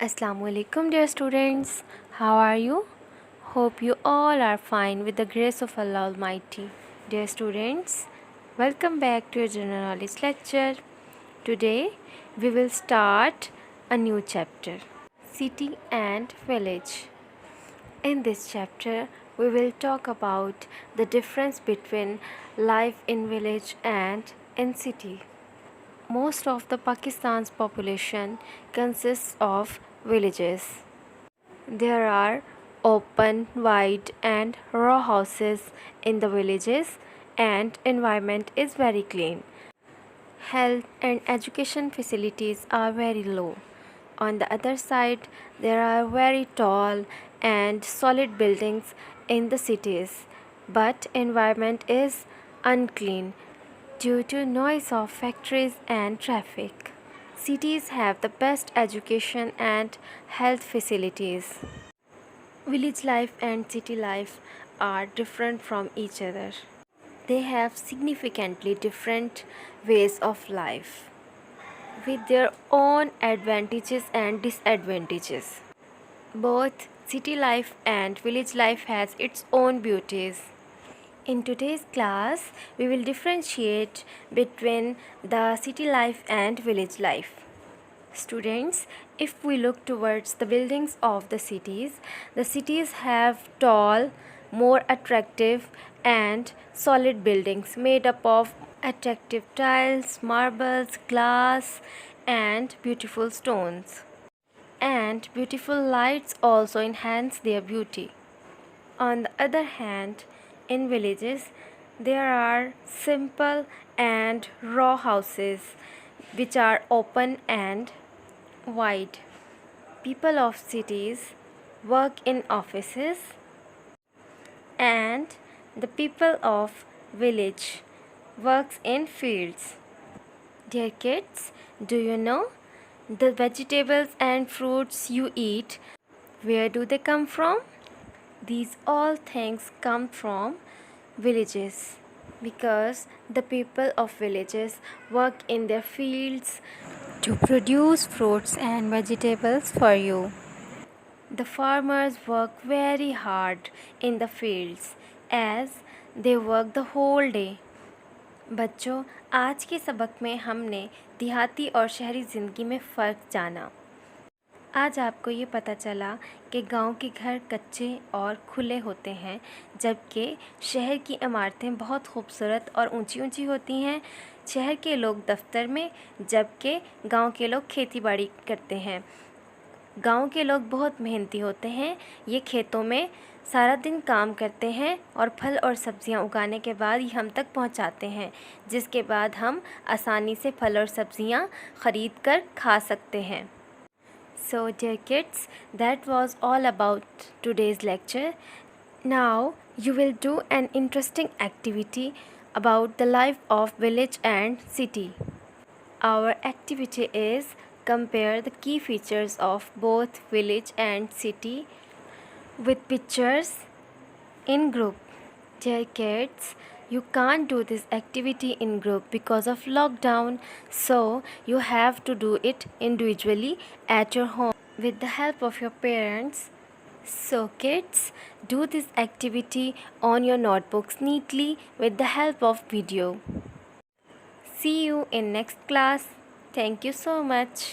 Assalamualaikum dear students. How are you? Hope you all are fine with the grace of Allah Almighty. Dear students, welcome back to your general knowledge lecture. Today we will start a new chapter, City and Village. In this chapter we will talk about the difference between life in village and in city. Most of the Pakistan's population consists of villages. There are open, wide and raw houses in the villages and environment is very clean. Health and education facilities are very low. On the other side, there are very tall and solid buildings in the cities, but environment is unclean due to noise of factories and traffic. Cities have the best education and health facilities. Village life and city life are different from each other. They have significantly different ways of life with their own advantages and disadvantages. Both city life and village life has its own beauties. In today's class, we will differentiate between the city life and village life. Students, if we look towards the buildings of the cities have tall, more attractive and solid buildings made up of attractive tiles, marbles, glass and beautiful stones. And beautiful lights also enhance their beauty. On the other hand, in villages, there are simple and raw houses which are open and wide. People of cities work in offices and the people of village works in fields. Dear kids, do you know the vegetables and fruits you eat, where do they come from? These all things come from villages because the people of villages work in their fields to produce fruits and vegetables for you. The farmers work very hard in the fields as they work the whole day. बच्चों, आज के सबक में हमने देहाती और शहरी ज़िंदगी में फ़र्क जाना। आज आपको ये पता चला कि गांव के घर कच्चे और खुले होते हैं, जबकि शहर की इमारतें बहुत खूबसूरत और ऊंची ऊंची होती हैं। शहर के लोग दफ्तर में, जबकि गांव के लोग खेती बाड़ी करते हैं। गांव के लोग बहुत मेहनती होते हैं। ये खेतों में सारा दिन काम करते हैं और फल और सब्ज़ियां उगाने के बाद ये हम तक पहुंचाते हैं, जिसके बाद हम आसानी से फल और सब्ज़ियां ख़रीद कर खा सकते हैं। So dear kids, that was all about today's lecture. Now you will do an interesting activity about the life of village and city. Our activity is compare the key features of both village and city with pictures in group. Dear kids, you can't do this activity in group because of lockdown, so you have to do it individually at your home with the help of your parents. So kids, do this activity on your notebooks neatly with the help of video. See you in next class. Thank you so much.